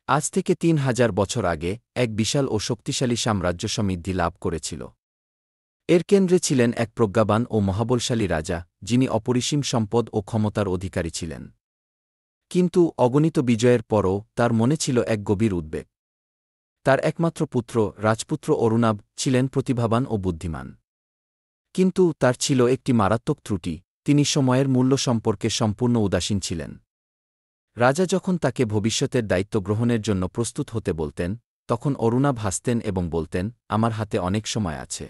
আজ থেকে ৩,০০০ বছর আগে এক বিশাল ও শক্তিশালী সাম্রাজ্য সমৃদ্ধি লাভ করেছিল। এর কেন্দ্রে ছিলেন এক প্রজ্ঞাবান ও মহাবলশালী রাজা, যিনি অপরিসীম সম্পদ ও ক্ষমতার অধিকারী ছিলেন। কিন্তু অগণিত বিজয়ের পরও তার মনে ছিল এক গভীর উদ্বেগ। তার একমাত্র পুত্র, রাজপুত্র অরুণাভ, ছিলেন প্রতিভাবান ও বুদ্ধিমান। কিন্তু তার ছিল একটি মারাত্মক ত্রুটি, তিনি সময়ের মূল্য সম্পর্কে সম্পূর্ণ উদাসীন ছিলেন। রাজা যখন তাকে ভবিষ্যতের দায়িত্ব গ্রহণের জন্য প্রস্তুত হতে বলতেন, তখন অরুণাভ হাসতেন এবং বলতেন, আমার হাতে অনেক সময় আছে।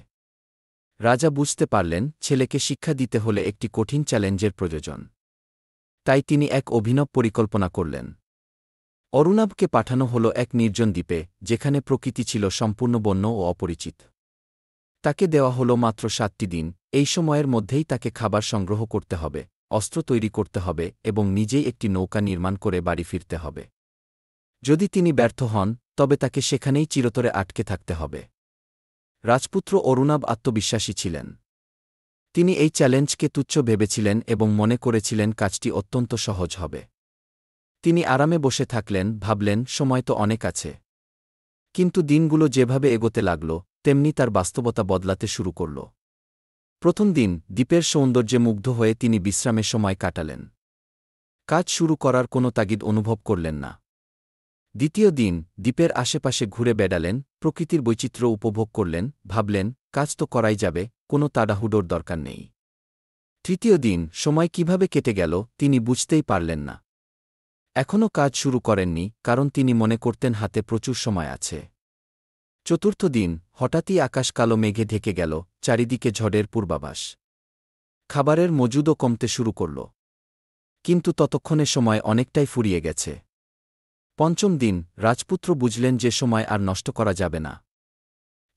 রাজা বুঝতে পারলেন, ছেলেকে শিক্ষা দিতে হলে একটি কঠিন চ্যালেঞ্জের প্রয়োজন। তাই তিনি এক অভিনব পরিকল্পনা করলেন। অরুণাভকে পাঠানো হল এক নির্জন দ্বীপে, যেখানে প্রকৃতি ছিল সম্পূর্ণ বন্য ও অপরিচিত। তাকে দেওয়া হল মাত্র ৭টি দিন। এই সময়ের মধ্যেই তাকে খাবার সংগ্রহ করতে হবে, অস্ত্র তৈরি করতে হবে এবং নিজেই একটি নৌকা নির্মাণ করে বাড়ি ফিরতে হবে। যদি তিনি ব্যর্থ হন, তবে তাকে সেখানেই চিরতরে আটকে থাকতে হবে। রাজপুত্র অরুণাভ আত্মবিশ্বাসী ছিলেন। তিনি এই চ্যালেঞ্জকে তুচ্ছ ভেবেছিলেন এবং মনে করেছিলেন কাজটি অত্যন্ত সহজ হবে। তিনি আরামে বসে থাকলেন, ভাবলেন, সময় তো অনেক আছে। কিন্তু দিনগুলো যেভাবে এগোতে লাগল, তেমনি তার বাস্তবতা বদলাতে শুরু করল। প্রথম দিন, দ্বীপের সৌন্দর্যে মুগ্ধ হয়ে তিনি বিশ্রামের সময় কাটালেন। কাজ শুরু করার কোনো তাগিদ অনুভব করলেন না। দ্বিতীয় দিন, দ্বীপের আশেপাশে ঘুরে বেড়ালেন, প্রকৃতির বৈচিত্র্য উপভোগ করলেন, ভাবলেন, কাজ তো করাই যাবে, কোনো তাড়াহুড়োর দরকার নেই। তৃতীয় দিন, সময় কিভাবে কেটে গেল তিনি বুঝতেই পারলেন না। এখনও কাজ শুরু করেননি, কারণ তিনি মনে করতেন হাতে প্রচুর সময় আছে। চতুর্থ দিন, হঠাৎই আকাশ কালো মেঘে ঢেকে গেল, চারিদিকে ঝড়ের পূর্বাভাস। খাবারের মজুদও কমতে শুরু করল। কিন্তু ততক্ষণে সময় অনেকটাই ফুরিয়ে গেছে। পঞ্চম দিন, রাজপুত্র বুঝলেন যে সময় আর নষ্ট করা যাবে না।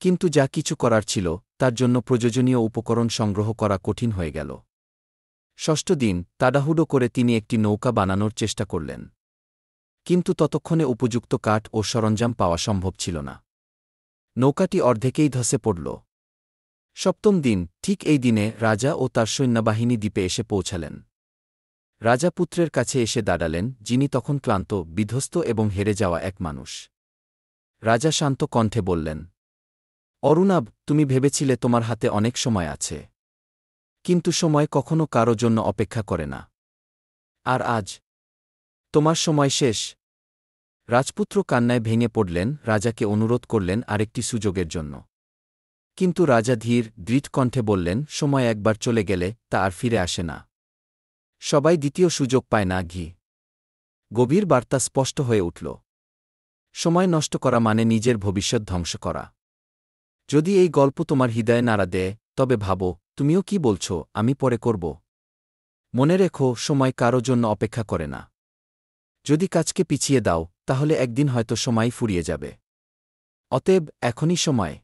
কিন্তু যা কিছু করার ছিল, তার জন্য প্রয়োজনীয় উপকরণ সংগ্রহ করা কঠিন হয়ে গেল। ষষ্ঠ দিন, তাড়াহুড়ো করে তিনি একটি নৌকা বানানোর চেষ্টা করলেন। কিন্তু ততক্ষণে উপযুক্ত কাঠ ও সরঞ্জাম পাওয়া সম্ভব ছিল না। নৌকাটি অর্ধেকেই ধসে পড়ল। সপ্তম দিন, ঠিক এই দিনে রাজা ও তার সৈন্যবাহিনী দ্বীপে এসে পৌঁছালেন। রাজা পুত্রের কাছে এসে দাঁড়ালেন, যিনি তখন ক্লান্ত, বিধ্বস্ত এবং হেরে যাওয়া এক মানুষ। রাজা শান্ত কণ্ঠে বললেন, অরুণাভ, তুমি ভেবেছিলে তোমার হাতে অনেক সময় আছে। কিন্তু সময় কখনো কারো জন্য অপেক্ষা করে না। আর আজ তোমার সময় শেষ। রাজপুত্র কান্নায় ভেঙে পড়লেন, রাজাকে অনুরোধ করলেন আরেকটি সুযোগের জন্য। কিন্তু রাজা ধীর, দৃঢ় কণ্ঠে বললেন, সময় একবার চলে গেলে তা আর ফিরে আসে না। সবাই দ্বিতীয় সুযোগ পায় না। গভীর বার্তা স্পষ্ট হয়ে উঠল। সময় নষ্ট করা মানে নিজের ভবিষ্যৎ ধ্বংস করা। যদি এই গল্প তোমার হৃদয়ে নাড়া দেয়, তবে ভাবো, তুমিও কি বলছ, আমি পরে করব। মনে রেখো, সময় কারো জন্য অপেক্ষা করে না। যদি কাজকে পিছিয়ে দাও, তাহলে একদিন হয়তো সময় ফুরিয়ে যাবে। অতএব এখনই সময়।